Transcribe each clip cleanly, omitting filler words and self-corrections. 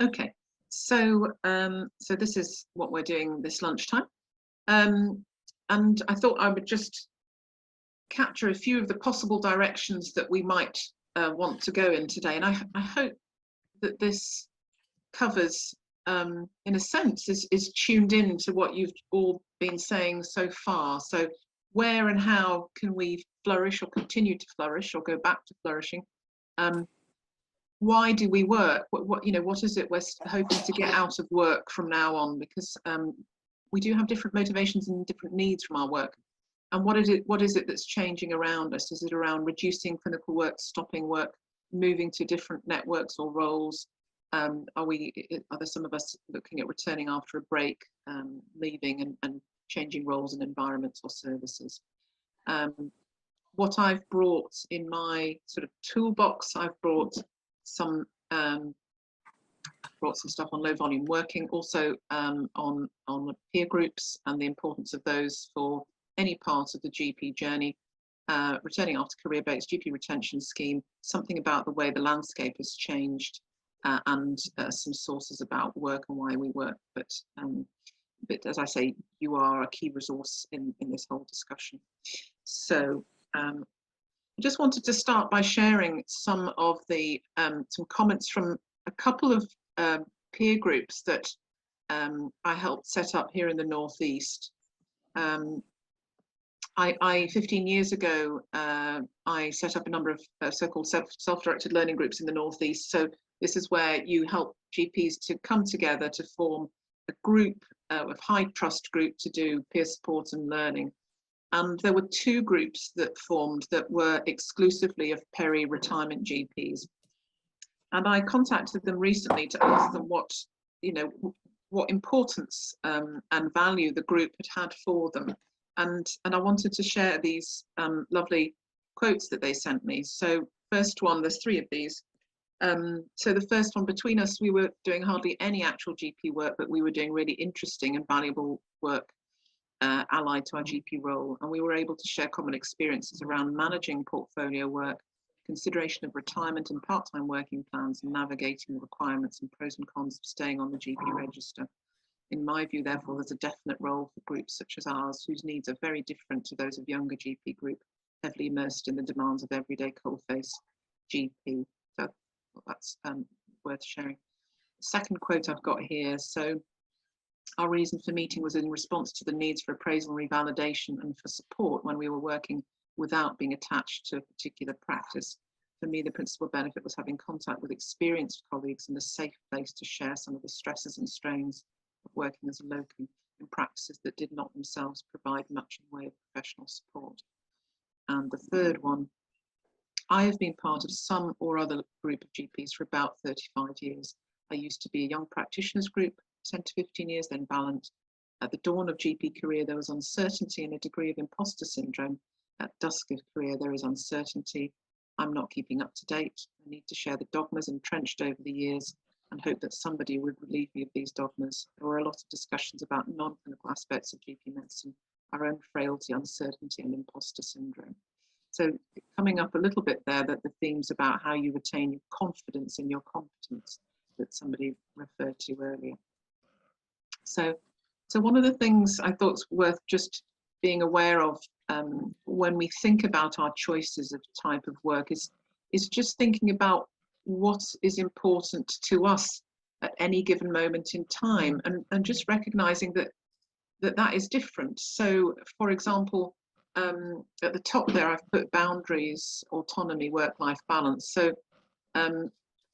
Okay, so this is what we're doing this lunchtime, and I thought I would just capture a few of the possible directions that we might want to go in today, and I hope that this covers, in a sense, is tuned in to what you've all been saying so far. So where and how can we flourish or continue to flourish or go back to flourishing? Why do we work? What is it we're hoping to get out of work from now on? Because we do have different motivations and different needs from our work. And what is it that's changing around us? Is it around reducing clinical work, stopping work, moving to different networks or roles? Are there some of us looking at returning after a break, leaving and changing roles and environments or services? What I've brought in my sort of toolbox, I've brought some stuff on low volume working, also on peer groups and the importance of those for any part of the GP journey, returning after career-based GP retention scheme, something about the way the landscape has changed, and some sources about work and why we work. But as I say, you are a key resource in this whole discussion. So I just wanted to start by sharing some of the some comments from a couple of peer groups that I helped set up here in the Northeast. 15 years ago, I set up a number of so-called self-directed learning groups in the Northeast. So this is where you help GPs to come together to form a group, of high trust group, to do peer support and learning. And there were two groups that formed that were exclusively of peri-retirement GPs. And I contacted them recently to ask them what importance and value the group had for them. And I wanted to share these lovely quotes that they sent me. So first one, there's three of these. So the first one, between us, we were doing hardly any actual GP work, but we were doing really interesting and valuable work allied to our GP role. And we were able to share common experiences around managing portfolio work, consideration of retirement and part-time working plans, and navigating the requirements and pros and cons of staying on the GP register. In my view, therefore, there's a definite role for groups such as ours, whose needs are very different to those of younger GP group, heavily immersed in the demands of everyday coalface GP. So that's worth sharing. Second quote I've got here. So our reason for meeting was in response to the needs for appraisal and revalidation and for support when we were working without being attached to a particular practice. For me, the principal benefit was having contact with experienced colleagues and a safe place to share some of the stresses and strains of working as a locum in practices that did not themselves provide much in the way of professional support. And the third one, I have been part of some or other group of GPs for about 35 years. I used to be a young practitioners group, 10 to 15 years, then Ballant. At the dawn of GP career, there was uncertainty and a degree of imposter syndrome. At dusk of career, there is uncertainty. I'm not keeping up to date. I need to share the dogmas entrenched over the years and hope that somebody would relieve me of these dogmas. There were a lot of discussions about non-clinical aspects of GP medicine, our own frailty, uncertainty, and imposter syndrome. So coming up a little bit there, that the themes about how you retain your confidence in your competence that somebody referred to earlier. So one of the things I thought was worth just being aware of when we think about our choices of type of work is just thinking about what is important to us at any given moment in time, and just recognizing that is different. So for example, at the top there I've put boundaries, autonomy, work-life balance. So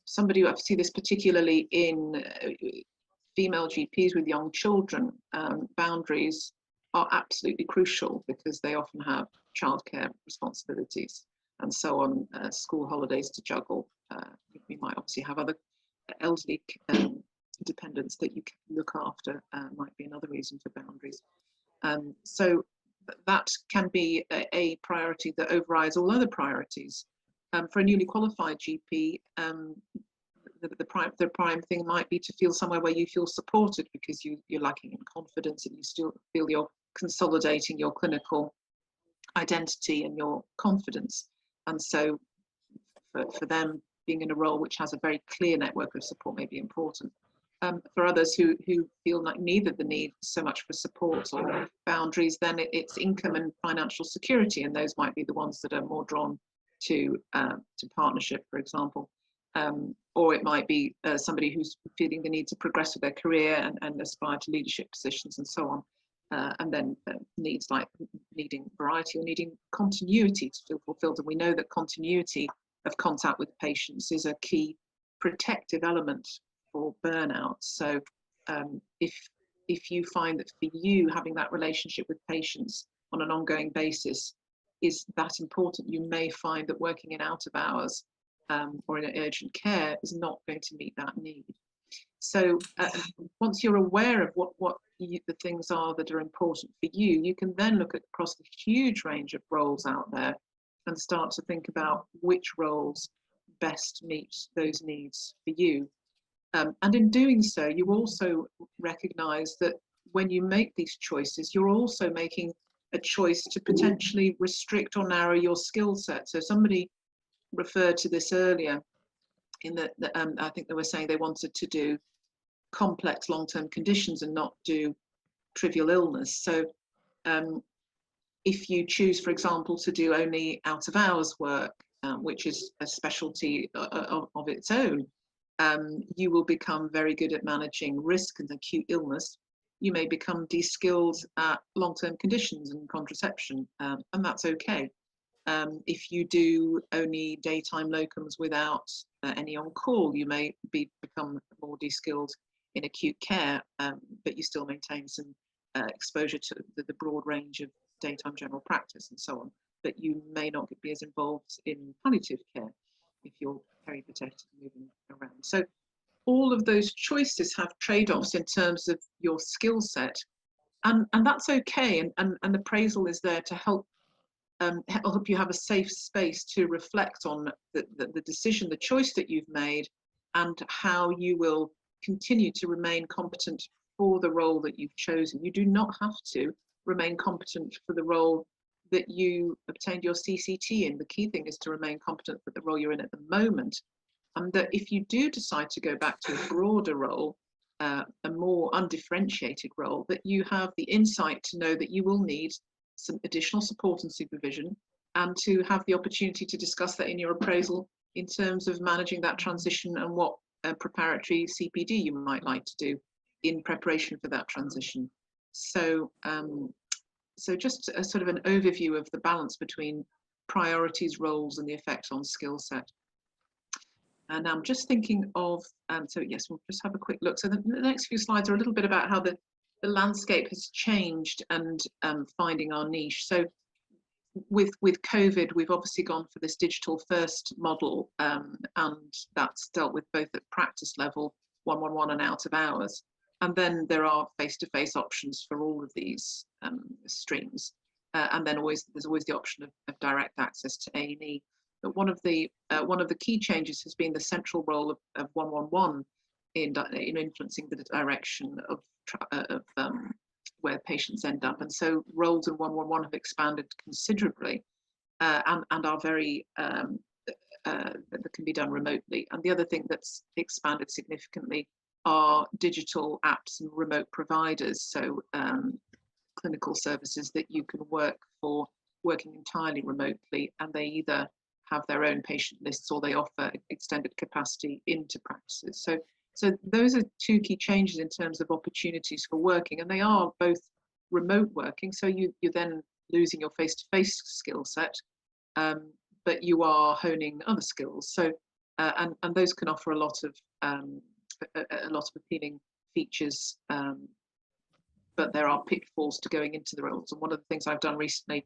somebody who I see this particularly in female GPs with young children, boundaries are absolutely crucial because they often have childcare responsibilities and so on, school holidays to juggle. We might obviously have other elderly dependents that you can look after, might be another reason for boundaries. So that can be a priority that overrides all other priorities. For a newly qualified GP, the prime thing might be to feel somewhere where you feel supported because you're lacking in confidence and you still feel you're consolidating your clinical identity and your confidence. And so for them, being in a role which has a very clear network of support may be important. For others who feel like neither the need so much for support or boundaries, then it's income and financial security, and those might be the ones that are more drawn to partnership, for example. Or it might be somebody who's feeling the need to progress with their career and aspire to leadership positions and so on. And then needs like needing variety or needing continuity to feel fulfilled. And we know that continuity of contact with patients is a key protective element for burnout. So if you find that for you having that relationship with patients on an ongoing basis is that important, you may find that working in out of hours or in urgent care is not going to meet that need. So once you're aware of what the things are that are important for you, you can then look across the huge range of roles out there and start to think about which roles best meet those needs for you. And in doing so, you also recognize that when you make these choices, you're also making a choice to potentially restrict or narrow your skill set. So somebody referred to this earlier in that I think they were saying they wanted to do complex long-term conditions and not do trivial illness. So if you choose, for example, to do only out of hours work, which is a specialty of its own, you will become very good at managing risk and acute illness. You may become de-skilled at long-term conditions and contraception, and that's okay. If you do only daytime locums without any on-call, you may become more de-skilled in acute care, but you still maintain some exposure to the broad range of daytime general practice and so on. But you may not be as involved in palliative care if you're peripatetic and moving around. So all of those choices have trade-offs in terms of your skill set, and that's okay. And appraisal is there to help you have a safe space to reflect on the decision, the choice that you've made, and how you will continue to remain competent for the role that you've chosen. You do not have to remain competent for the role that you obtained your CCT in. The key thing is to remain competent for the role you're in at the moment. And that if you do decide to go back to a broader role, a more undifferentiated role, that you have the insight to know that you will need some additional support and supervision, and to have the opportunity to discuss that in your appraisal in terms of managing that transition and what preparatory CPD you might like to do in preparation for that transition. So so just a sort of an overview of the balance between priorities, roles, and the effect on skill set. And I'm just thinking of, so yes, we'll just have a quick look. So the next few slides are a little bit about how the landscape has changed and finding our niche. So with COVID, we've obviously gone for this digital first model, and that's dealt with both at practice level, 111 and out of hours. And then there are face-to-face options for all of these streams. And then there's always the option of direct access to A&E. But one of the key changes has been the central role of 111 in influencing the direction of where patients end up. And so roles in 111 have expanded considerably and are very, that can be done remotely. And the other thing that's expanded significantly are digital apps and remote providers. So clinical services that you can work for working entirely remotely, and they either have their own patient lists or they offer extended capacity into practices. So those are two key changes in terms of opportunities for working, and they are both remote working. So you're then losing your face-to-face skill set, but you are honing other skills. So and those can offer a lot of appealing features, but there are pitfalls to going into the roles. And one of the things I've done recently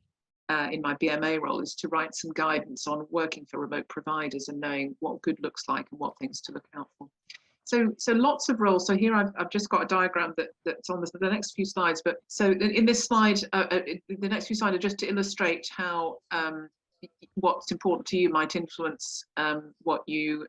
in my BMA role is to write some guidance on working for remote providers and knowing what good looks like and what things to look out for. So lots of roles. So here I've just got a diagram that's on the next few slides. But so in this slide, the next few slides are just to illustrate how what's important to you might influence what you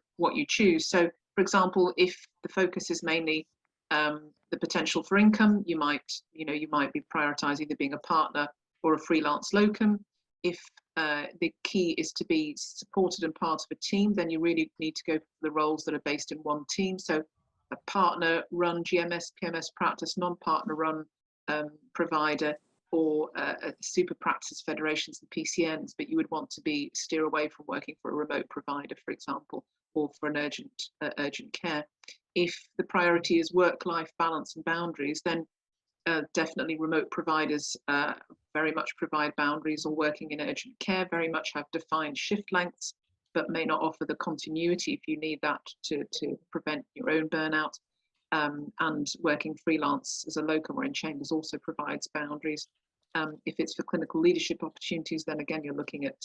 choose. So for example, if the focus is mainly the potential for income, you might be prioritizing either being a partner or a freelance locum. if the key is to be supported and part of a team, then you really need to go for the roles that are based in one team. So a partner-run GMS, PMS practice, non-partner-run provider, or super practice federations and PCNs, but you would want to steer away from working for a remote provider, for example, or for an urgent care. If the priority is work-life balance and boundaries, then definitely remote providers very much provide boundaries, or working in urgent care very much have defined shift lengths, but may not offer the continuity if you need that to prevent your own burnout. And working freelance as a locum or in chambers also provides boundaries. If it's for clinical leadership opportunities, then again, you're looking at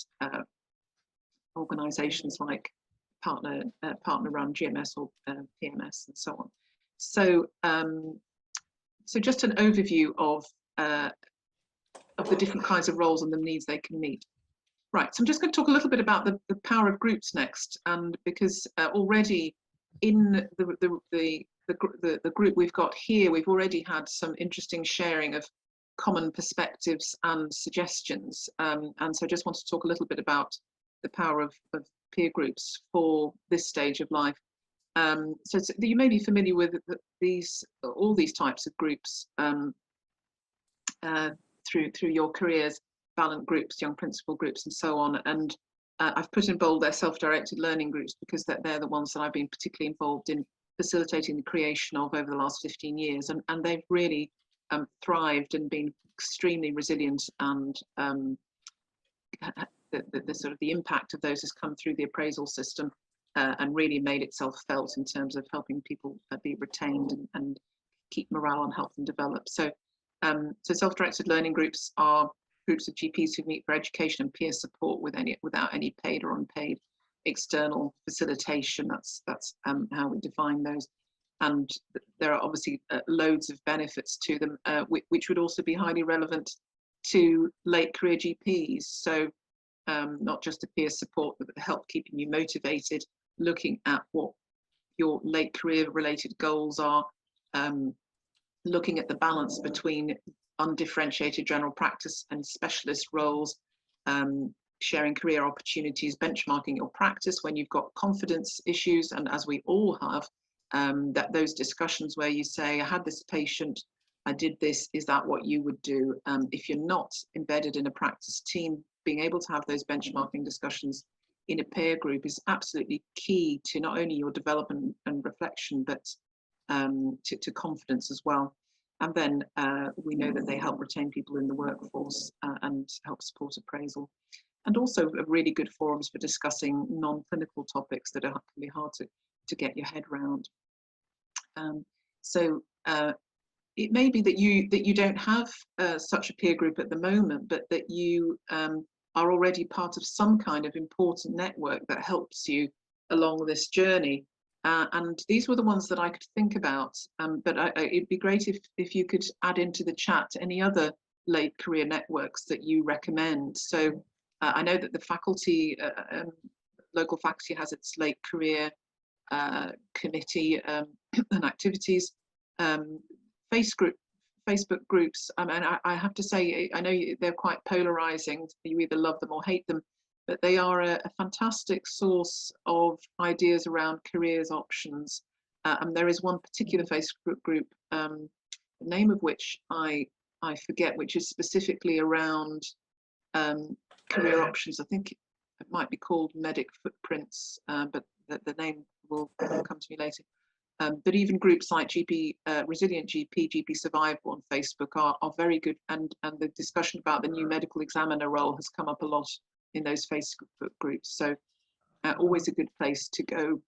organisations like partner-run GMS or PMS and so on. So, so just an overview of the different kinds of roles and the needs they can meet. Right, so I'm just going to talk a little bit about the power of groups next, and because already in the group we've got here, we've already had some interesting sharing of common perspectives and suggestions, and so I just want to talk a little bit about the power of peer groups for this stage of life. So you may be familiar with all these types of groups through your careers, Ballant groups, young principal groups, and so on. And I've put in bold their self-directed learning groups because they're the ones that I've been particularly involved in facilitating the creation of over the last 15 years, and they've really thrived and been extremely resilient, and the sort of the impact of those has come through the appraisal system and really made itself felt in terms of helping people be retained and keep morale and help them develop. So self-directed learning groups are groups of GPs who meet for education and peer support without any paid or unpaid external facilitation. That's how we define those. And there are obviously loads of benefits to them, which would also be highly relevant to late career GPs. So not just a peer support, but help keeping you motivated, looking at what your late career related goals are, looking at the balance between undifferentiated general practice and specialist roles, sharing career opportunities, benchmarking your practice when you've got confidence issues, and as we all have, that those discussions where you say, I had this patient, I did this, is that what you would do? If you're not embedded in a practice team, being able to have those benchmarking discussions in a peer group is absolutely key to not only your development and reflection, but to confidence as well. And then we know that they help retain people in the workforce and help support appraisal. And also really good forums for discussing non-clinical topics that can be hard to get your head around. So it may be that you don't have such a peer group at the moment, but that you are already part of some kind of important network that helps you along this journey. And these were the ones that I could think about, but it'd be great if you could add into the chat any other late career networks that you recommend. So I know that the faculty, local faculty has its late career committee and activities. Facebook groups, and I have to say, I know they're quite polarizing. You either love them or hate them, but they are a fantastic source of ideas around careers options. And there is one particular Facebook group, the name of which I forget, which is specifically around career options. I think it might be called Medic Footprints, but the name will come to me later. But even groups like Resilient GP, GP Survival on Facebook are very good, and the discussion about the new medical examiner role has come up a lot in those Facebook groups. So always a good place to go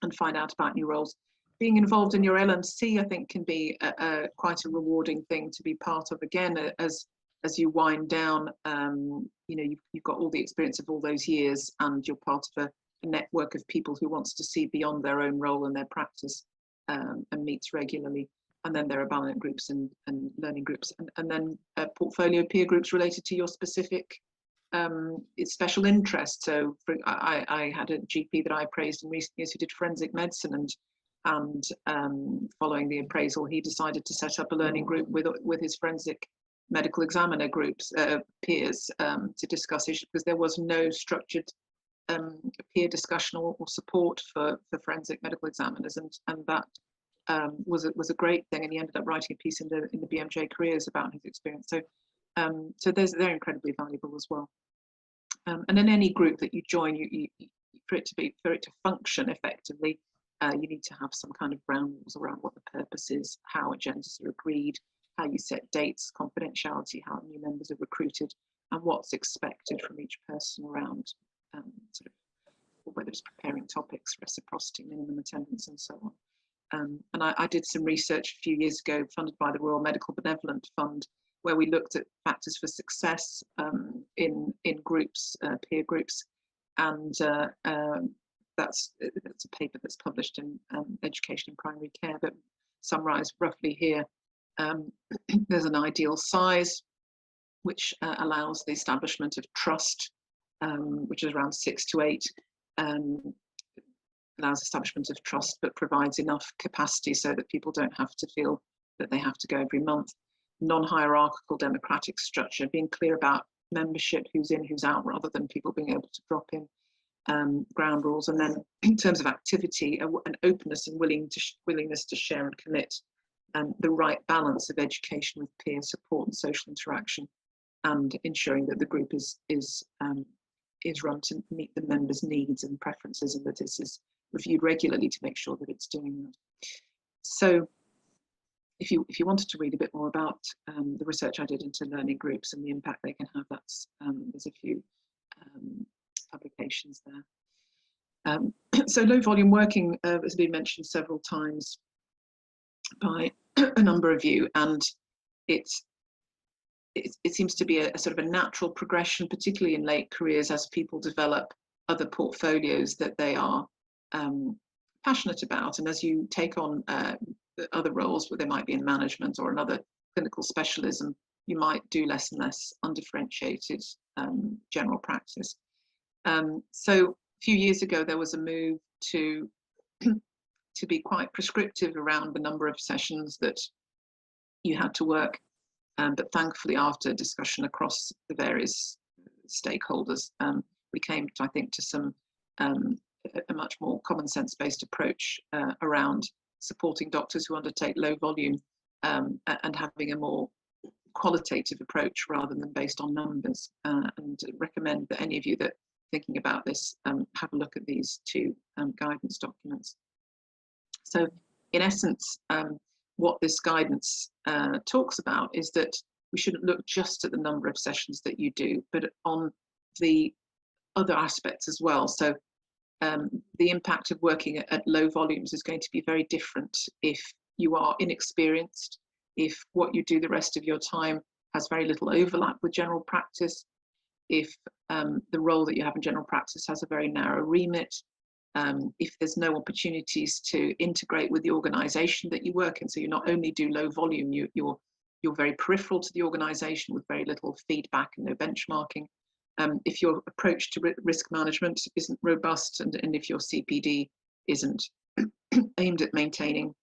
and find out about new roles. Being involved in your LMC, I think, can be quite a rewarding thing to be part of. Again, as you wind down, you know, you've got all the experience of all those years, and you're part of a network of people who wants to see beyond their own role in their practice, and meets regularly. And then there are Ballant groups and learning groups, and then portfolio peer groups related to your specific special interest. So I had a GP that I appraised in recent years who did forensic medicine, and following the appraisal, he decided to set up a learning group with his forensic medical examiner groups, peers, to discuss issues, because there was no structured peer discussion or support for forensic medical examiners, and that was a great thing. And he ended up writing a piece in the BMJ Careers about his experience. So they're incredibly valuable as well. And in any group that you join, for it to function effectively, you need to have some kind of ground rules around what the purpose is, how agendas are agreed, how you set dates, confidentiality, how new members are recruited, and what's expected from each person around sort of whether it's preparing topics, reciprocity, minimum attendance, and so on. And I did some research a few years ago, funded by the Royal Medical Benevolent Fund, where we looked at factors for success in groups, peer groups, and that's a paper that's published in Education in Primary Care, but summarised roughly here. There's an ideal size, which allows the establishment of trust, which is around 6 to 8, allows establishment of trust, but provides enough capacity so that people don't have to feel that they have to go every month. Non-hierarchical democratic structure, being clear about membership, who's in, who's out, rather than people being able to drop in. Ground rules, and then in terms of activity, an openness and willingness to share and commit, the right balance of education with peer support and social interaction, and ensuring that the group is run to meet the members' needs and preferences, and that this is reviewed regularly to make sure that it's doing that. So if you wanted to read a bit more about the research I did into learning groups and the impact they can have, that's there's a few publications there. So low volume working has been mentioned several times by a number of you, and it seems to be a sort of a natural progression, particularly in late careers, as people develop other portfolios that they are passionate about, and as you take on other roles, where they might be in management or another clinical specialism, you might do less and less undifferentiated general practice. So a few years ago, there was a move to be quite prescriptive around the number of sessions that you had to work. But thankfully, after discussion across the various stakeholders, we came, I think, to some a much more common sense based approach around supporting doctors who undertake low volume and having a more qualitative approach rather than based on numbers. And recommend that any of you that are thinking about this have a look at these two guidance documents. So in essence, what this guidance talks about is that we shouldn't look just at the number of sessions that you do, but on the other aspects as well. So the impact of working at low volumes is going to be very different if you are inexperienced, if what you do the rest of your time has very little overlap with general practice, if the role that you have in general practice has a very narrow remit, if there's no opportunities to integrate with the organisation that you work in. So you not only do low volume, you're very peripheral to the organisation with very little feedback and no benchmarking. If your approach to risk management isn't robust, and if your CPD isn't aimed at maintaining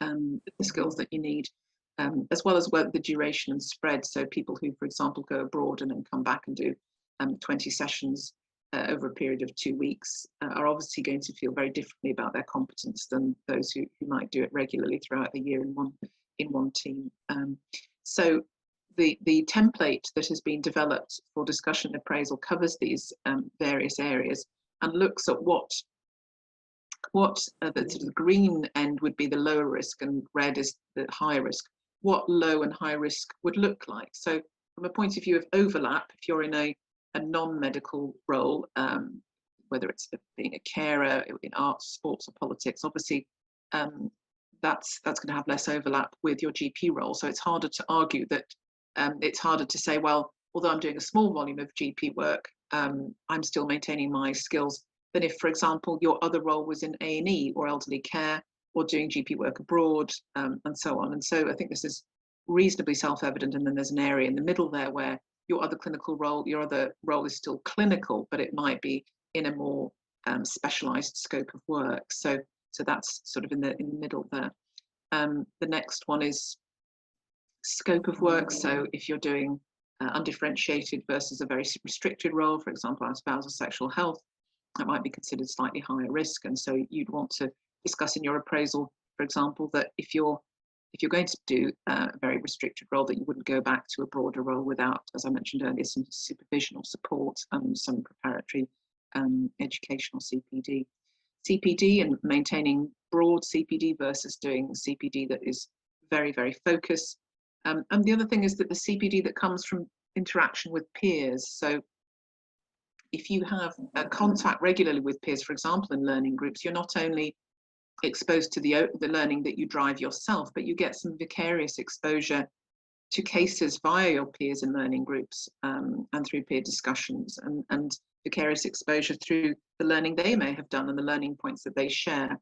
the skills that you need, as well as the duration and spread. So people who, for example, go abroad and then come back and do 20 sessions over a period of 2 weeks are obviously going to feel very differently about their competence than those who might do it regularly throughout the year in one team. So the template that has been developed for discussion and appraisal covers these various areas and looks at what the sort of green end would be the lower risk and red is the higher risk, what low and high risk would look like. So from a point of view of overlap, if you're in a non-medical role, whether it's being a carer in arts, sports or politics, obviously that's going to have less overlap with your GP role. So it's harder to argue that it's harder to say, well, although I'm doing a small volume of GP work, I'm still maintaining my skills than if, for example, your other role was in A&E or elderly care or doing GP work abroad and so on. And so I think this is reasonably self-evident. And then there's an area in the middle there where your other other role is still clinical, but it might be in a more specialised scope of work. So that's sort of in the middle there. The next one is scope of work. So if you're doing undifferentiated versus a very restricted role, for example, our spousal sexual health, that might be considered slightly higher risk. And so you'd want to discuss in your appraisal, for example, that if you're going to do a very restricted role, that you wouldn't go back to a broader role without, as I mentioned earlier, some supervision or support and some preparatory educational CPD. CPD and maintaining broad CPD versus doing CPD that is very, very focused. And the other thing is that the CPD that comes from interaction with peers. So if you have contact regularly with peers, for example, in learning groups, you're not only exposed to the learning that you drive yourself, but you get some vicarious exposure to cases via your peers in learning groups and through peer discussions, and vicarious exposure through the learning they may have done and the learning points that they share.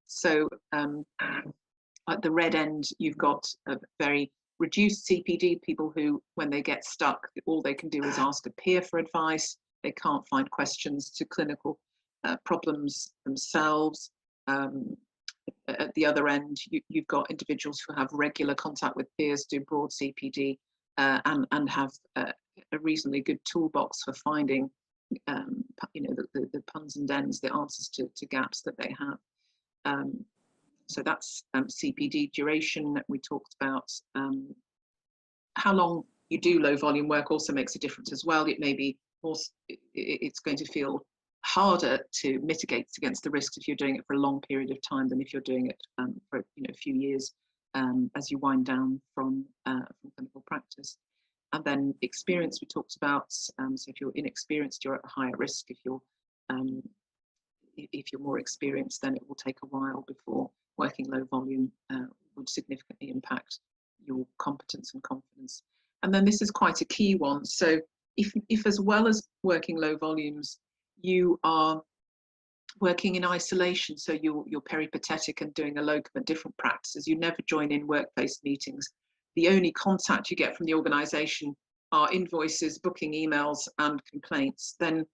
So at the red end, you've got a very reduced CPD, people who, when they get stuck, all they can do is ask a peer for advice. They can't find questions to clinical problems themselves. At the other end, you've got individuals who have regular contact with peers, do broad CPD, and have a reasonably good toolbox for finding, the puns and dens, the answers to gaps that they have. So that's CPD duration that we talked about. How long you do low volume work also makes a difference as well. It may be it's going to feel harder to mitigate against the risks if you're doing it for a long period of time than if you're doing it for a few years as you wind down from clinical practice. And then experience we talked about. So if you're inexperienced, you're at a higher risk. If you're more experienced, then it will take a while before working low volume would significantly impact your competence and confidence. And then this is quite a key one. So if as well as working low volumes, you are working in isolation, so you're peripatetic and doing a locum at different practices, you never join in workplace meetings, the only contact you get from the organisation are invoices, booking emails and complaints, then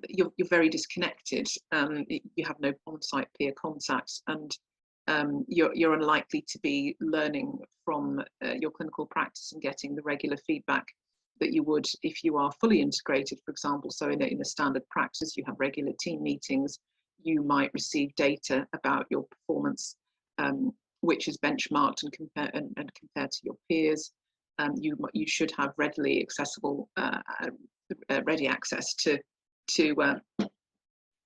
you're very disconnected. You have no on-site peer contact, and you're unlikely to be learning from your clinical practice and getting the regular feedback that you would if you are fully integrated, for example. So in a standard practice, you have regular team meetings, you might receive data about your performance, which is benchmarked and compared to your peers. You should have readily accessible, ready access to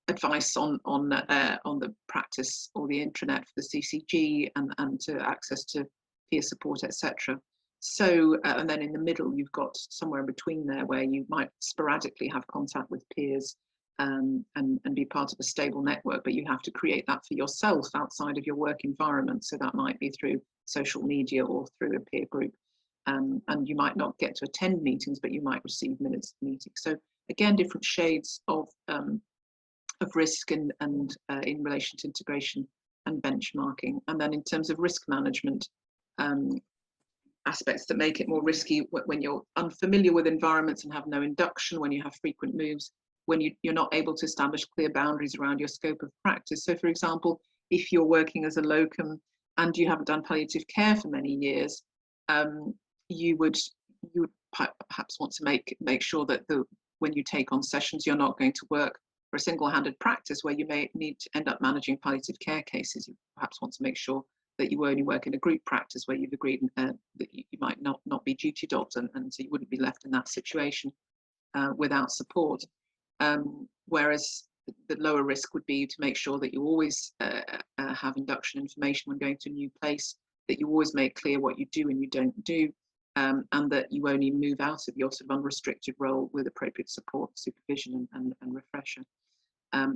advice on the practice or the intranet for the CCG, and to access to peer support, etc. So, and then in the middle, you've got somewhere in between there where you might sporadically have contact with peers and be part of a stable network, but you have to create that for yourself outside of your work environment. So that might be through social media or through a peer group. And you might not get to attend meetings, but you might receive minutes of meetings. So again, different shades of risk and in relation to integration and benchmarking. And then in terms of risk management, aspects that make it more risky when you're unfamiliar with environments and have no induction, when you have frequent moves, when you're not able to establish clear boundaries around your scope of practice. So for example, if you're working as a locum and you haven't done palliative care for many years, you would perhaps want to make sure that when you take on sessions, you're not going to work for a single-handed practice where you may need to end up managing palliative care cases. You perhaps want to make sure that you only work in a group practice where you've agreed that you might not be duty doctor, and so you wouldn't be left in that situation without support. Whereas the lower risk would be to make sure that you always have induction information when going to a new place, that you always make clear what you do and you don't do, and that you only move out of your sort of unrestricted role with appropriate support, supervision and refresher.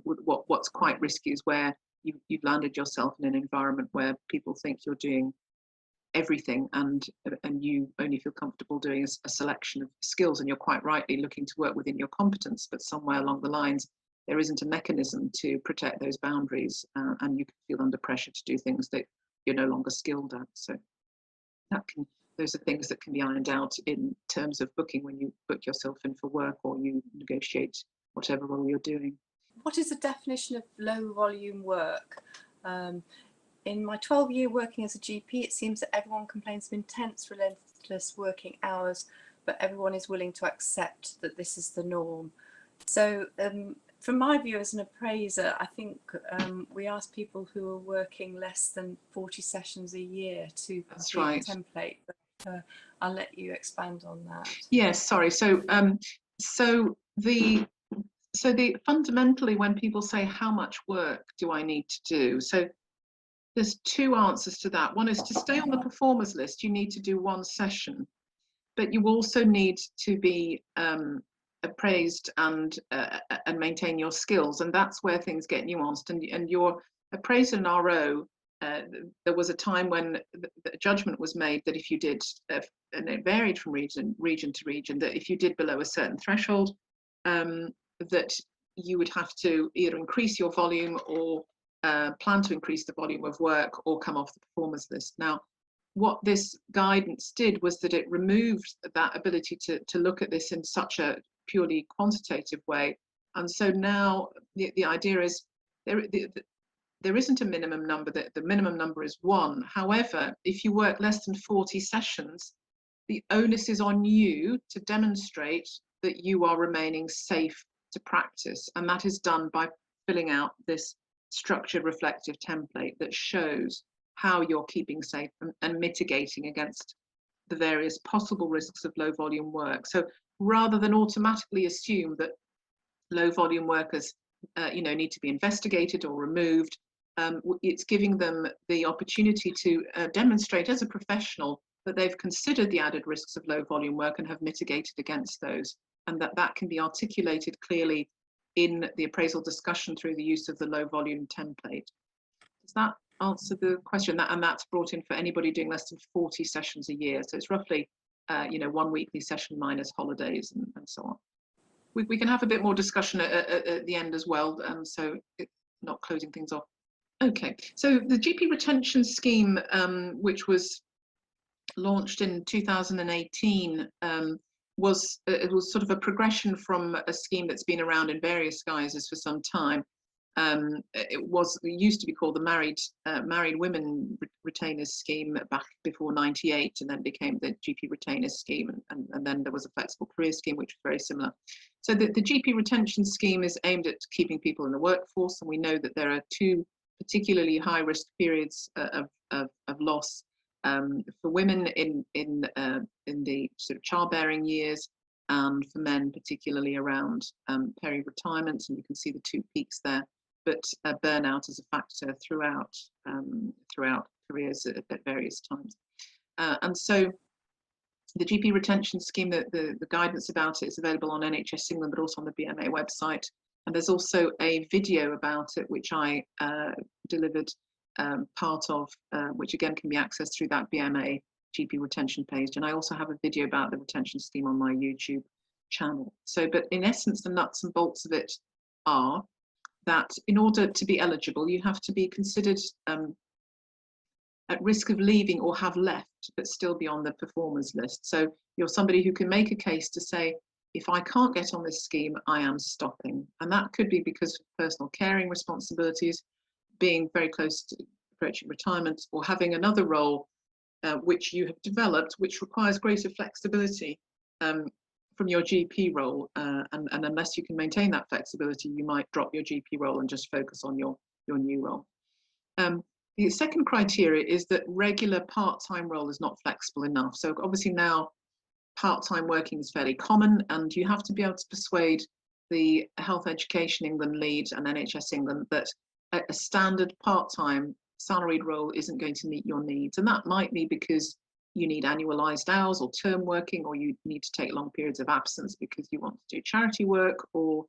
What's quite risky is where you've landed yourself in an environment where people think you're doing everything and you only feel comfortable doing a selection of skills, and you're quite rightly looking to work within your competence, but somewhere along the lines there isn't a mechanism to protect those boundaries, and you can feel under pressure to do things that you're no longer skilled at. So those are things that can be ironed out in terms of booking when you book yourself in for work or you negotiate whatever role you're doing. What is the definition of low volume work? In my 12-year working as a GP, it seems that everyone complains of intense, relentless less working hours, but everyone is willing to accept that this is the norm. So from my view as an appraiser, I think we ask people who are working less than 40 sessions a year to complete the template. But I'll let you expand on that. Yes, sorry. So the fundamentally, when people say how much work do I need to do, so there's two answers to that. One is to stay on the performers list, you need to do 1 session, but you also need to be appraised and maintain your skills, and that's where things get nuanced. And your appraiser and RO, there was a time when the judgment was made that if you did, and it varied from region to region, that if you did below a certain threshold, that you would have to either increase your volume or plan to increase the volume of work or come off the performers list. Now, what this guidance did was that it removed that ability to look at this in such a purely quantitative way. And so now the idea is there isn't a minimum number, that the minimum number is 1. However, if you work less than 40 sessions, the onus is on you to demonstrate that you are remaining safe to practice. And that is done by filling out this structured reflective template that shows how you're keeping safe and mitigating against the various possible risks of low volume work. So rather than automatically assume that low volume workers need to be investigated or removed, it's giving them the opportunity to demonstrate as a professional that they've considered the added risks of low volume work and have mitigated against those, and that can be articulated clearly in the appraisal discussion through the use of the low volume template. Does that answer the question? And that's brought in for anybody doing less than 40 sessions a year. So it's roughly 1 weekly session minus holidays and so on. We can have a bit more discussion at the end as well, so it's not closing things off. Okay, so the GP retention scheme, which was launched in 2018, was sort of a progression from a scheme that's been around in various guises for some time. It used to be called the Married Women Retainers Scheme back before '98, and then became the GP Retainers Scheme, and then there was a Flexible Career Scheme, which was very similar. So the GP Retention Scheme is aimed at keeping people in the workforce, and we know that there are 2 particularly high-risk periods of loss for women in the sort of childbearing years, and for men particularly around peri-retirement, and you can see the 2 peaks there. But burnout is a factor throughout careers at various times. And so the GP retention scheme, the guidance about it is available on NHS England, but also on the BMA website. And there's also a video about it, which I delivered part of, which again can be accessed through that BMA GP retention page. And I also have a video about the retention scheme on my YouTube channel. So, but in essence, the nuts and bolts of it are that in order to be eligible, you have to be considered at risk of leaving or have left, but still be on the performers list. So you're somebody who can make a case to say, if I can't get on this scheme, I am stopping. And that could be because of personal caring responsibilities, being very close to approaching retirement, or having another role which you have developed, which requires greater flexibility from your GP role, and unless you can maintain that flexibility, you might drop your GP role and just focus on your new role. The second criteria is that regular part-time role is not flexible enough. So obviously now part-time working is fairly common, and you have to be able to persuade the Health Education England lead and NHS England that a standard part-time salaried role isn't going to meet your needs. And that might be because you need annualized hours or term working, or you need to take long periods of absence because you want to do charity work, or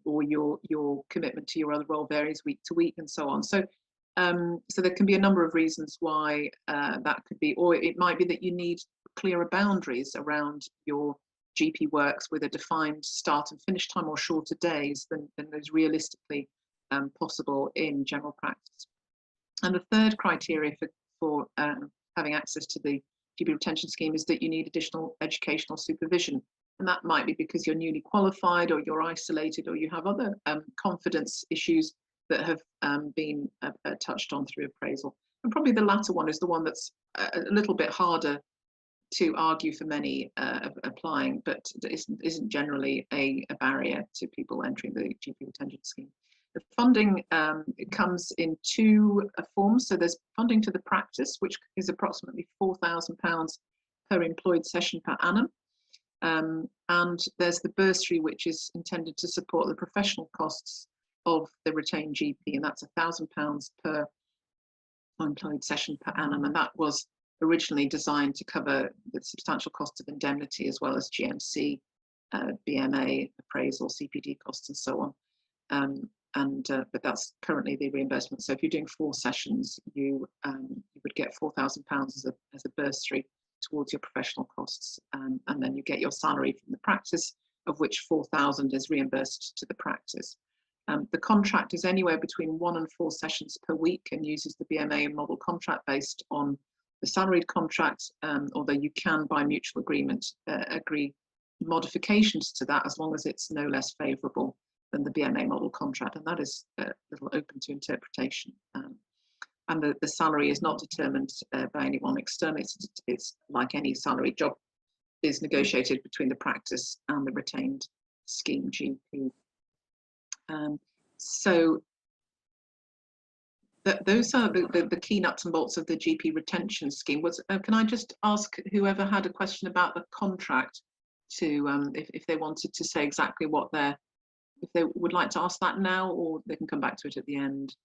your commitment to your other role varies week to week, and so on. So there can be a number of reasons why that could be, or it might be that you need clearer boundaries around your GP works with a defined start and finish time or shorter days than is realistically possible in general practice. And the third criteria for having access to the GP retention scheme is that you need additional educational supervision. And that might be because you're newly qualified, or you're isolated, or you have other confidence issues that have been touched on through appraisal. And probably the latter one is the one that's a little bit harder to argue for many applying, but isn't generally a barrier to people entering the GP retention scheme. The funding comes in two forms. So there's funding to the practice, which is approximately £4,000 per employed session per annum. And there's the bursary, which is intended to support the professional costs of the retained GP, and that's £1,000 per employed session per annum. And that was originally designed to cover the substantial cost of indemnity as well as GMC, BMA, appraisal, CPD costs, and so on. But that's currently the reimbursement. So if you're doing 4 sessions, you would get £4,000 as a bursary towards your professional costs, and then you get your salary from the practice, of which £4,000 is reimbursed to the practice. The contract is anywhere between 1 and 4 sessions per week and uses the BMA model contract based on the salaried contract, although you can, by mutual agreement, agree modifications to that as long as it's no less favourable than the BMA model contract, and that is a little open to interpretation. And the salary is not determined by anyone external. It's like any salary job is negotiated between the practice and the retained scheme GP. So those are the key nuts and bolts of the GP retention scheme. Can I just ask whoever had a question about the contract to, if they wanted to say exactly what if they would like to ask that now, or they can come back to it at the end.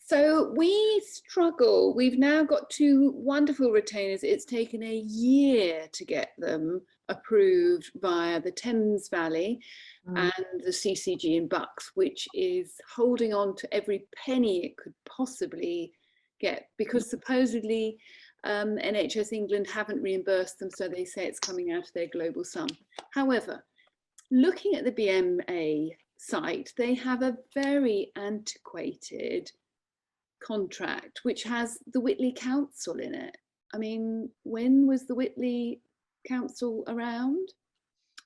So we struggle. We've now got 2 wonderful retainers. It's taken a year to get them approved via the Thames Valley and the CCG in Bucks, which is holding on to every penny it could possibly get, because supposedly NHS England haven't reimbursed them, so they say it's coming out of their global sum. However, looking at the BMA site, they have a very antiquated contract which has the Whitley Council in it. I mean, when was the Whitley Council around?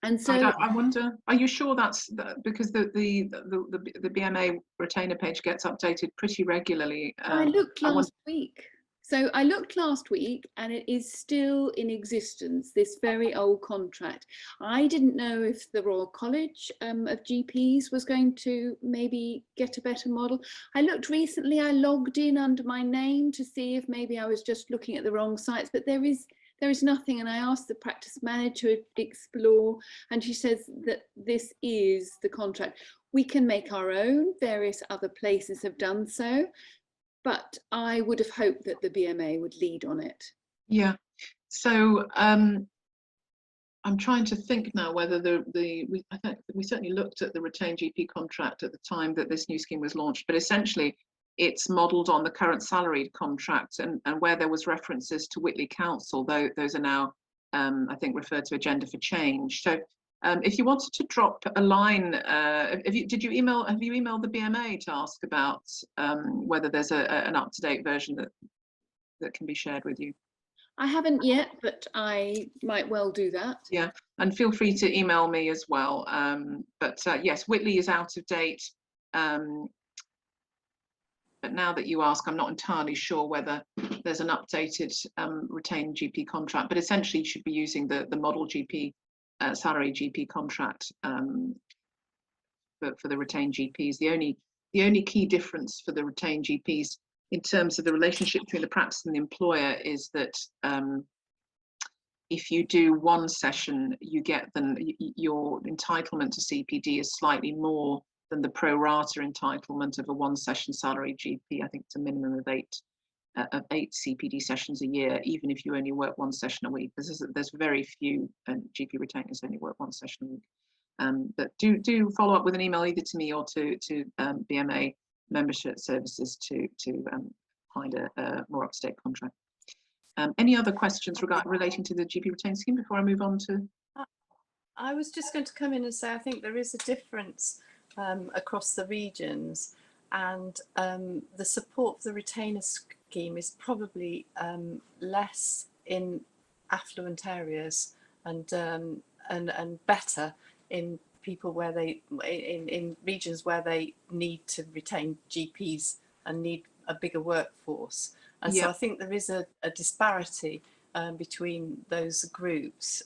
And so I wonder, are you sure that's because the BMA retainer page gets updated pretty regularly? I looked last week. So I looked last week and it is still in existence, this very old contract. I didn't know if the Royal College of GPs was going to maybe get a better model. I looked recently, I logged in under my name to see if maybe I was just looking at the wrong sites, but there is nothing. And I asked the practice manager to explore, and she says that this is the contract. We can make our own, various other places have done so, but I would have hoped that the BMA would lead on it. Yeah, so I'm trying to think now whether I think we certainly looked at the retained GP contract at the time that this new scheme was launched, but essentially it's modelled on the current salaried contract, and where there was references to Whitley Council, though those are now I think referred to Agenda for Change. So if you wanted to drop a line, have you emailed the BMA to ask about whether there's an up-to-date version that can be shared with you? I haven't yet, but I might well do that. Yeah, and feel free to email me as well. But yes, Whitley is out of date. But now that you ask, I'm not entirely sure whether there's an updated retained GP contract, but essentially you should be using the model GP salary GP contract for the retained GPs. The only key difference for the retained GPs in terms of the relationship between the practice and the employer is that if you do 1 session, you get your entitlement to CPD is slightly more than the pro rata entitlement of a 1 session salary GP. I think it's a minimum of 8 CPD sessions a year, even if you only work 1 session a week. There's very few GP retainers only work 1 session a week. But do follow up with an email either to me or to BMA membership services to find a more up-to-date contract. Any other questions relating to the GP retained scheme before I move on to? I was just going to come in and say I think there is a difference across the regions, and the support for the retainer scheme is probably less in affluent areas and better in people where in regions where they need to retain GPs and need a bigger workforce. And so I think there is a disparity between those groups.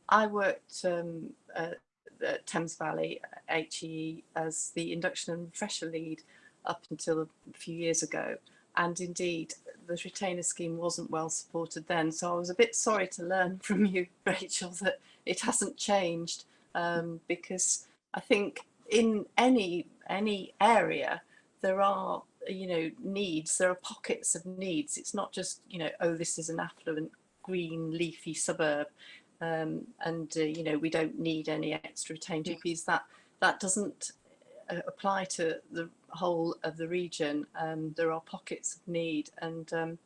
I worked at Thames Valley HE as the induction and refresher lead up until a few years ago, and indeed the retainer scheme wasn't well supported then, so I was a bit sorry to learn from you, Rachel, that it hasn't changed, because I think in any area there are, you know, needs, there are pockets of needs. It's not just, you know, oh, this is an affluent green leafy suburb, and you know, we don't need any extra retained GPs. That doesn't apply to the whole of the region. There are pockets of need, and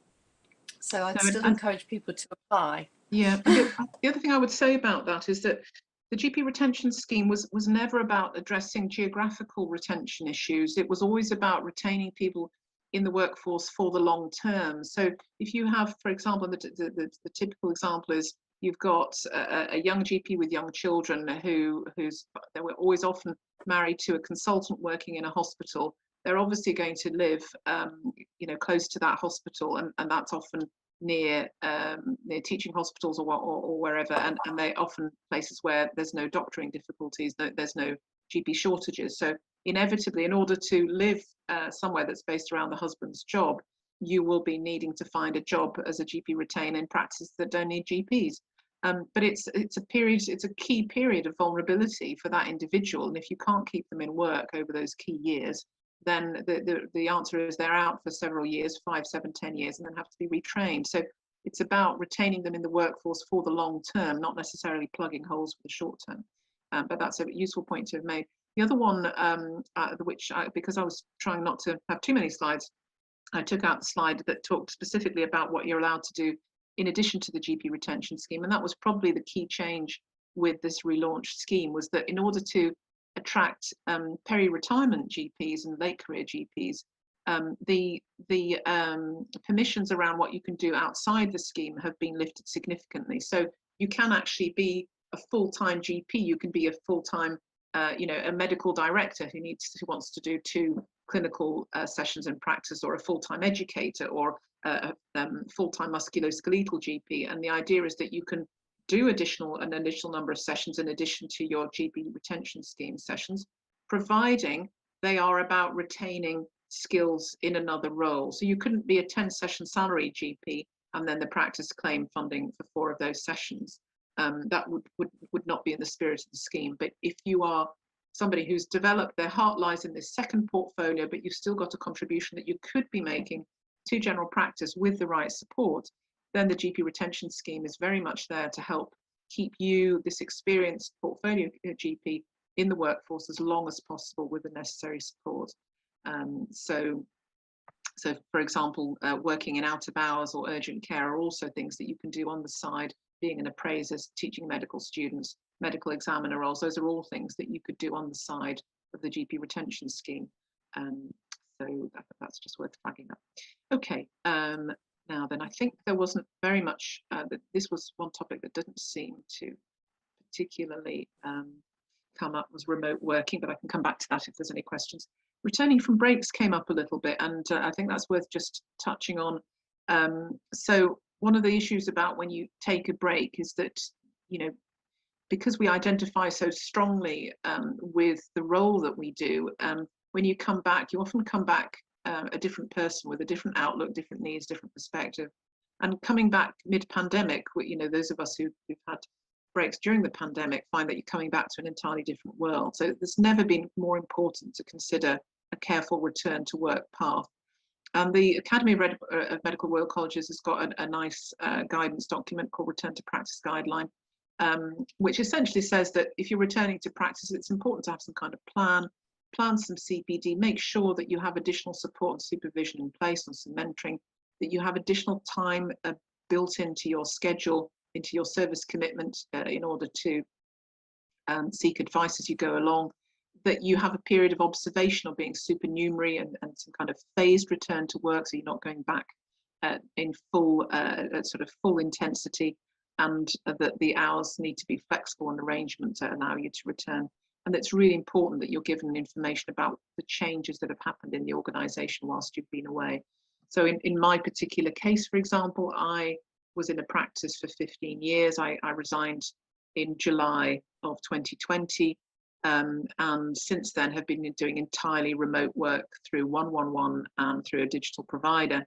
so I'd still encourage people to apply. Yeah, and the other thing I would say about that is that the GP retention scheme was never about addressing geographical retention issues. It was always about retaining people in the workforce for the long term. So if you have, for example, the typical example is you've got a young GP with young children they were always often married to a consultant working in a hospital. They're obviously going to live, you know, close to that hospital, and that's often near teaching hospitals or wherever, and they're often places where there's no doctoring difficulties, there's no GP shortages. So inevitably, in order to live somewhere that's based around the husband's job, you will be needing to find a job as a GP retainer in practices that don't need GPs. But it's a key period of vulnerability for that individual, and if you can't keep them in work over those key years, then the answer is they're out for several years, 5, 7, 10 years, and then have to be retrained. So it's about retaining them in the workforce for the long term, not necessarily plugging holes for the short term. But that's a useful point to have made. The other one, because I was trying not to have too many slides, I took out the slide that talked specifically about what you're allowed to do in addition to the GP retention scheme. And that was probably the key change with this relaunched scheme, was that in order to attract peri-retirement GPs and late career GPs, the permissions around what you can do outside the scheme have been lifted significantly. So you can actually be a full-time GP. You can be a full-time, you know, a medical director who wants to do 2 clinical sessions in practice, or a full-time educator, or a full-time musculoskeletal GP. And the idea is that you can do an additional number of sessions in addition to your GP retention scheme sessions, providing they are about retaining skills in another role. So you couldn't be a 10-session salary GP and then the practice claim funding for 4 of those sessions. That would not be in the spirit of the scheme. But if you are somebody who's developed, their heart lies in this second portfolio, but you've still got a contribution that you could be making to general practice with the right support, then the GP retention scheme is very much there to help keep you, this experienced portfolio GP, in the workforce as long as possible with the necessary support. So for example, working in out of hours or urgent care are also things that you can do on the side. Being an appraiser, teaching medical students, medical examiner roles, those are all things that you could do on the side of the GP retention scheme. So that's just worth flagging up. Okay, now then, I think there wasn't very much, this was one topic that didn't seem to particularly come up, was remote working, but I can come back to that if there's any questions. Returning from breaks came up a little bit, and I think that's worth just touching on. So one of the issues about when you take a break is that, you know, because we identify so strongly with the role that we do, when you come back, you often come back a different person with a different outlook, different needs, different perspective. And coming back mid-pandemic, you know, those of us who've had breaks during the pandemic find that you're coming back to an entirely different world. So there's never been more important to consider a careful return to work path. And the Academy of Medical Royal Colleges has got a nice guidance document called Return to Practice Guideline, which essentially says that if you're returning to practice, it's important to have some kind of plan some CPD, make sure that you have additional support and supervision in place and some mentoring, that you have additional time built into your schedule, into your service commitment in order to seek advice as you go along, that you have a period of observation or being supernumerary and some kind of phased return to work, so you're not going back in full sort of full intensity, and that the hours need to be flexible in arrangement to allow you to return. And it's really important that you're given information about the changes that have happened in the organisation whilst you've been away. So in my particular case, for example, I was in a practice for 15 years. I resigned in July of 2020, and since then have been doing entirely remote work through 111 and through a digital provider.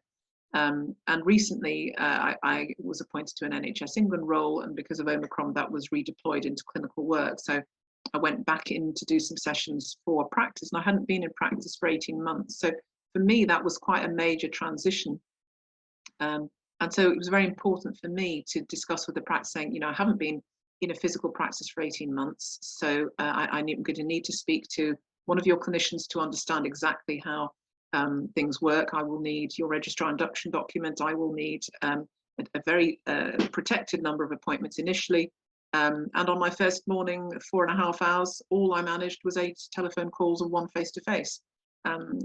And recently I was appointed to an NHS England role, and because of Omicron that was redeployed into clinical work. So I went back in to do some sessions for practice, and I hadn't been in practice for 18 months. So for me, that was quite a major transition. And so it was very important for me to discuss with the practice, saying, you know, I haven't been in a physical practice for 18 months. So I'm going to need to speak to one of your clinicians to understand exactly how things work. I will need your registrar induction document. I will need a very protected number of appointments initially. And on my first morning, 4.5 hours, all I managed was 8 telephone calls and 1 face-to-face,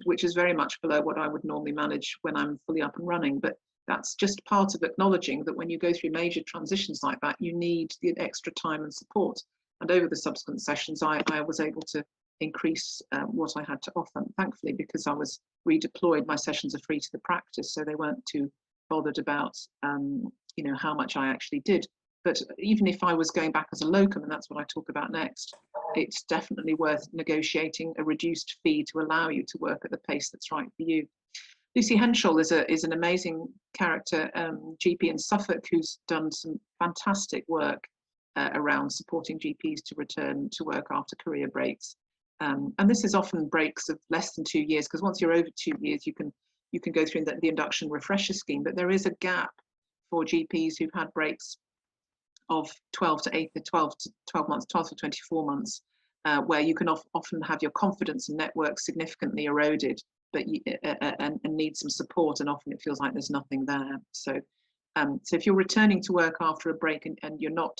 which is very much below what I would normally manage when I'm fully up and running. But that's just part of acknowledging that when you go through major transitions like that, you need the extra time and support. And over the subsequent sessions, I was able to increase what I had to offer. Thankfully, because I was redeployed, my sessions are free to the practice, so they weren't too bothered about you know, how much I actually did. But even if I was going back as a locum, and that's what I talk about next, it's definitely worth negotiating a reduced fee to allow you to work at the pace that's right for you. Lucy Henschel is an amazing character, GP in Suffolk, who's done some fantastic work around supporting GPs to return to work after career breaks. And this is often breaks of less than 2 years, because once you're over 2 years, you can go through the induction refresher scheme. But there is a gap for GPs who've had breaks of 12 months, 12 to 24 months, where you can often have your confidence and network significantly eroded, but and need some support, and often it feels like there's nothing there. So if you're returning to work after a break and you're not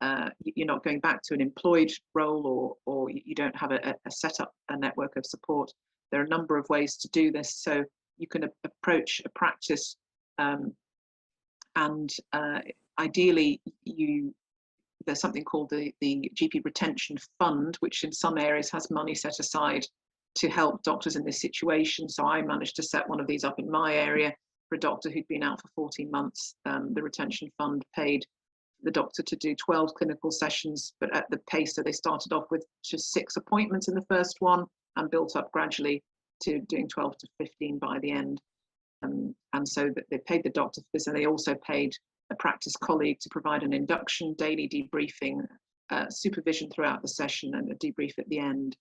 going back to an employed role, or you don't have a set up a network of support, there are a number of ways to do this. So you can approach a practice, and ideally there's something called the GP Retention Fund, which in some areas has money set aside to help doctors in this situation. So I managed to set one of these up in my area for a doctor who'd been out for 14 months. The retention fund paid the doctor to do 12 clinical sessions, but at the pace. So they started off with just 6 appointments in the first one and built up gradually to doing 12 to 15 by the end. And so they paid the doctor for this, and they also paid a practice colleague to provide an induction, daily debriefing, supervision throughout the session, and a debrief at the end.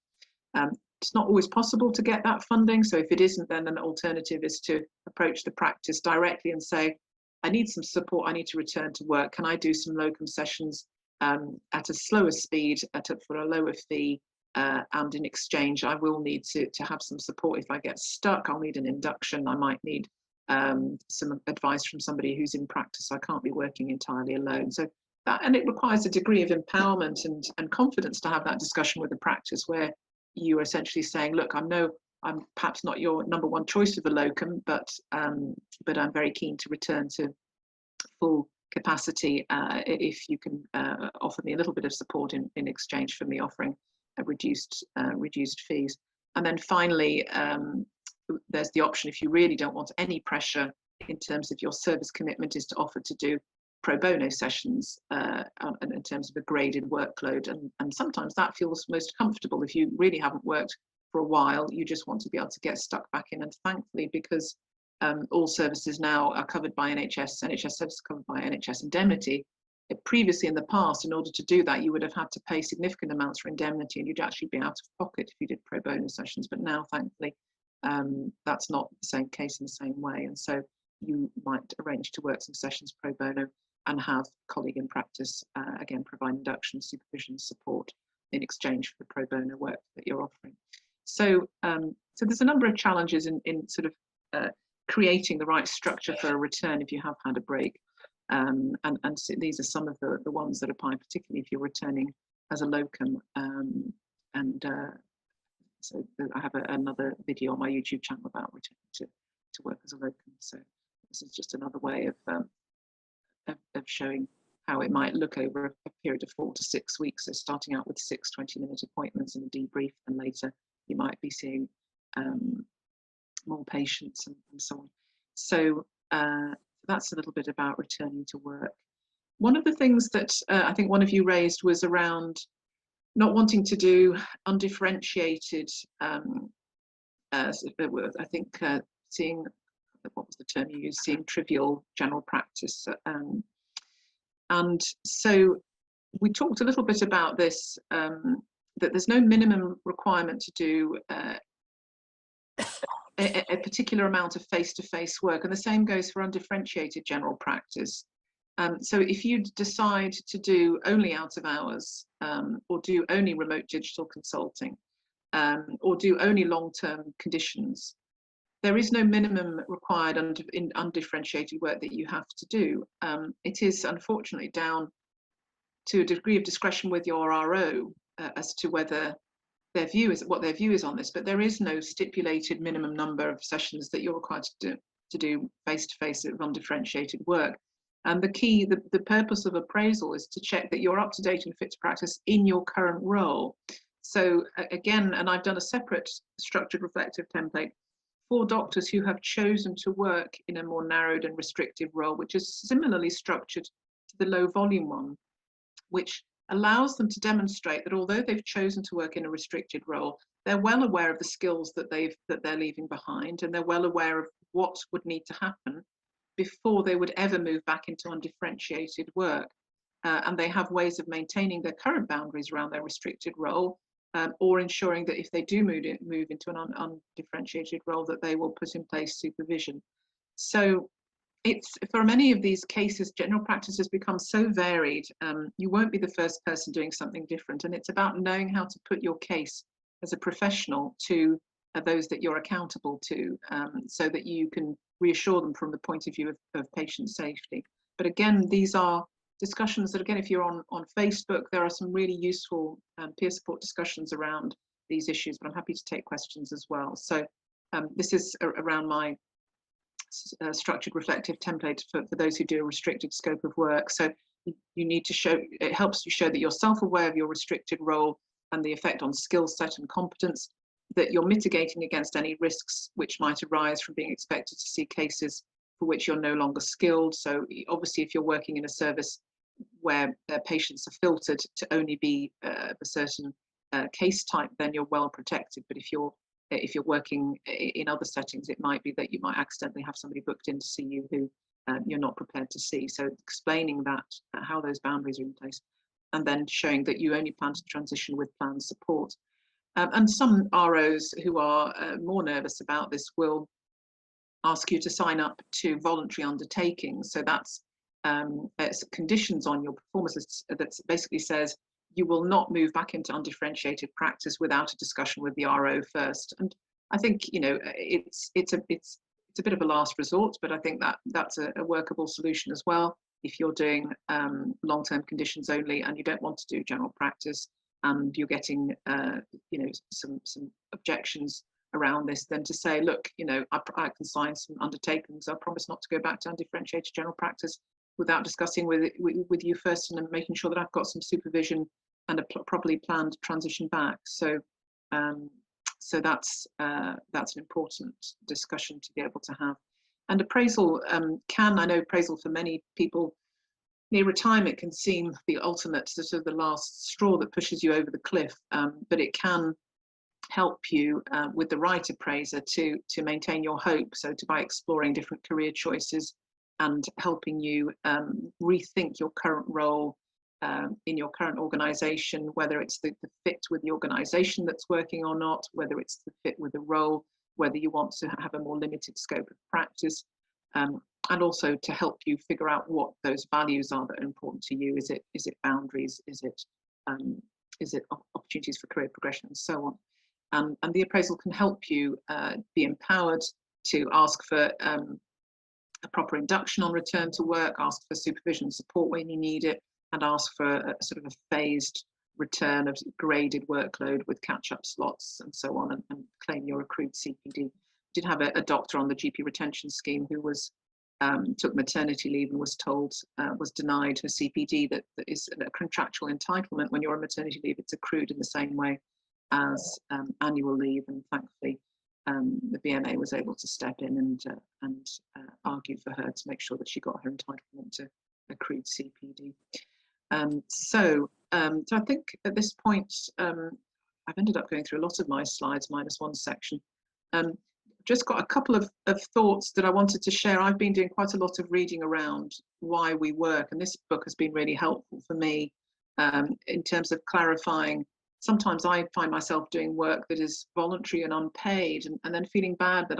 It's not always possible to get that funding, so if it isn't, then an alternative is to approach the practice directly and say, I need some support, I need to return to work, can I do some locum sessions at a slower speed, for a lower fee, and in exchange I will need to have some support. If I get stuck, I'll need an induction, I might need some advice from somebody who's in practice. I can't be working entirely alone. So that, and it requires a degree of empowerment and confidence to have that discussion with the practice, where you are essentially saying, look, I'm perhaps not your number one choice of a locum, but I'm very keen to return to full capacity if you can offer me a little bit of support in exchange for me offering a reduced fees. And then finally, there's the option, if you really don't want any pressure in terms of your service commitment, is to offer to do pro bono sessions in terms of a graded workload. And sometimes that feels most comfortable if you really haven't worked for a while, you just want to be able to get stuck back in. And thankfully, because all services now are covered by NHS services covered by NHS indemnity, previously in the past, in order to do that, you would have had to pay significant amounts for indemnity, and you'd actually be out of pocket if you did pro bono sessions. But now, thankfully, that's not the same case in the same way. And so you might arrange to work some sessions pro bono and have a colleague in practice, again, provide induction, supervision, support in exchange for the pro bono work that you're offering. So, so there's a number of challenges in sort of creating the right structure for a return if you have had a break. And so these are some of the ones that apply, particularly if you're returning as a locum. So I have another video on my YouTube channel about returning to work as a locum. So this is just another way of showing how it might look over a period of 4 to 6 weeks. So starting out with 6 20-minute appointments and a debrief, and later you might be seeing more patients and so on. So that's a little bit about returning to work. One of the things that I think one of you raised was around not wanting to do undifferentiated, I think seeing, what was the term you used, seeing trivial general practice. And so we talked a little bit about this, that there's no minimum requirement to do a particular amount of face-to-face work, and the same goes for undifferentiated general practice. So if you decide to do only out of hours, or do only remote digital consulting, or do only long-term conditions, there is no minimum required in undifferentiated work that you have to do. It is unfortunately down to a degree of discretion with your RO as to whether what their view is on this, but there is no stipulated minimum number of sessions that you're required to do face-to-face of undifferentiated work. And the purpose of appraisal is to check that you're up to date and fit to practice in your current role. So again, and I've done a separate structured reflective template for doctors who have chosen to work in a more narrowed and restrictive role, which is similarly structured to the low volume one, which allows them to demonstrate that although they've chosen to work in a restricted role, they're well aware of the skills that they're leaving behind, and they're well aware of what would need to happen before they would ever move back into undifferentiated work. And they have ways of maintaining their current boundaries around their restricted role, or ensuring that if they do move into an undifferentiated role, that they will put in place supervision. So it's, for many of these cases, general practice has become so varied, you won't be the first person doing something different. And it's about knowing how to put your case as a professional to those that you're accountable to, so that you can reassure them from the point of view of patient safety. But again, these are discussions that, again, if you're on Facebook, there are some really useful peer support discussions around these issues, but I'm happy to take questions as well. So this is around my structured reflective template for those who do a restricted scope of work. So you need to show, it helps you show that you're self-aware of your restricted role and the effect on skill set and competence, that you're mitigating against any risks which might arise from being expected to see cases for which you're no longer skilled. So obviously, if you're working in a service where patients are filtered to only be a certain case type, then you're well protected. But if you're working in other settings, it might be that you might accidentally have somebody booked in to see you who you're not prepared to see. So explaining that, how those boundaries are in place, and then showing that you only plan to transition with planned support. And some ROs who are more nervous about this will ask you to sign up to voluntary undertakings. So that's conditions on your performance that basically says you will not move back into undifferentiated practice without a discussion with the RO first. And I think, you know, it's a bit of a last resort, but I think that's a workable solution as well. If you're doing long-term conditions only and you don't want to do general practice, and you're getting you know, some objections around this, then to say, look, you know, I can sign some undertakings. I promise not to go back to undifferentiated general practice without discussing with you first and making sure that I've got some supervision and a properly planned transition back. So so that's an important discussion to be able to have. And appraisal I know appraisal for many people, near retirement can seem the ultimate, sort of the last straw that pushes you over the cliff, but it can help you with the right appraiser to maintain your hope. So by exploring different career choices and helping you rethink your current role in your current organisation, whether it's the fit with the organisation that's working or not, whether it's the fit with the role, whether you want to have a more limited scope of practice, and also to help you figure out what those values are that are important to you. Is it boundaries? Is it opportunities for career progression, and so on. And the appraisal can help you be empowered to ask for a proper induction on return to work, ask for supervision and support when you need it, and ask for a sort of a phased return of graded workload with catch-up slots and so on, and claim your accrued CPD. Did have a doctor on the GP retention scheme who was took maternity leave and was told was denied her CPD. That is a contractual entitlement. When you're on maternity leave, it's accrued in the same way as annual leave, and thankfully the BMA was able to step in and argue for her to make sure that she got her entitlement to accrued CPD. So I think at this point, I've ended up going through a lot of my slides, minus one section. Just got a couple of thoughts that I wanted to share. I've been doing quite a lot of reading around why we work, and this book has been really helpful for me in terms of clarifying. Sometimes I find myself doing work that is voluntary and unpaid, and then feeling bad that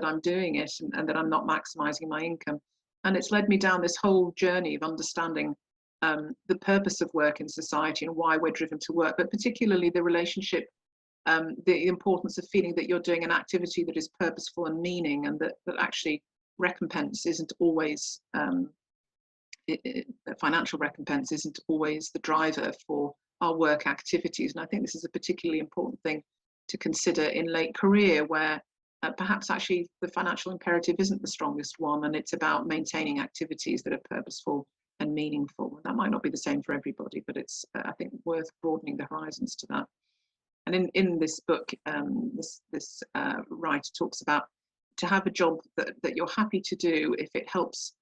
I'm doing it and that I'm not maximising my income. And it's led me down this whole journey of understanding the purpose of work in society and why we're driven to work, but particularly the relationship, the importance of feeling that you're doing an activity that is purposeful and meaning, and that actually recompense isn't always, financial recompense isn't always the driver for our work activities. And I think this is a particularly important thing to consider in late career, where perhaps actually the financial imperative isn't the strongest one, and it's about maintaining activities that are purposeful and meaningful. That might not be the same for everybody, but it's I think worth broadening the horizons to that. And in this book, this writer talks about to have a job that you're happy to do if it helps,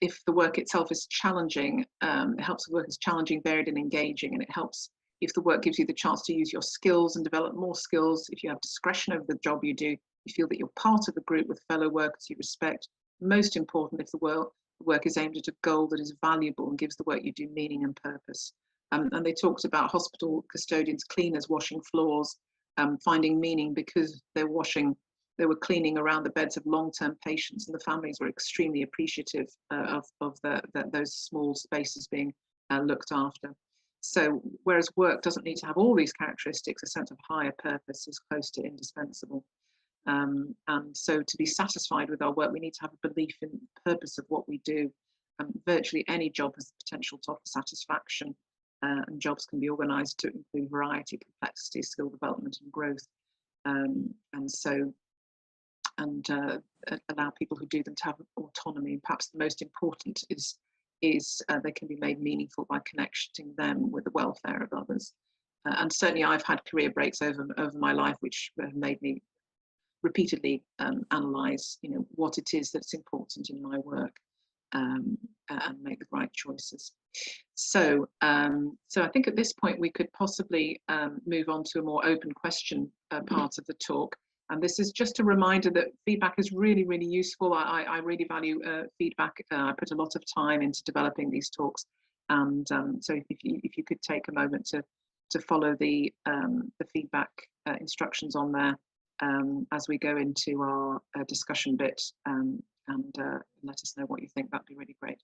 if the work itself is challenging, it helps the work is challenging, varied and engaging, and it helps if the work gives you the chance to use your skills and develop more skills. If you have discretion over the job you do, you feel that you're part of a group with fellow workers you respect. Most important, if the work is aimed at a goal that is valuable and gives the work you do meaning and purpose. And they talked about hospital custodians, cleaners washing floors, finding meaning because they were cleaning around the beds of long-term patients, and the families were extremely appreciative of those small spaces being looked after. So whereas work doesn't need to have all these characteristics, a sense of higher purpose is close to indispensable. And so to be satisfied with our work, we need to have a belief in the purpose of what we do. Virtually any job has the potential to offer satisfaction, and jobs can be organised to include variety, complexity, skill development and growth. And allow people who do them to have autonomy. And perhaps the most important is they can be made meaningful by connecting them with the welfare of others. And certainly I've had career breaks over my life, which have made me repeatedly analyse, what it is that's important in my work, and make the right choices. So I think at this point we could possibly move on to a more open question part of the talk. And this is just a reminder that feedback is really, really useful. I really value feedback. I put a lot of time into developing these talks. And so if you could take a moment to follow the feedback instructions on there as we go into our discussion bit, and let us know what you think, that'd be really great.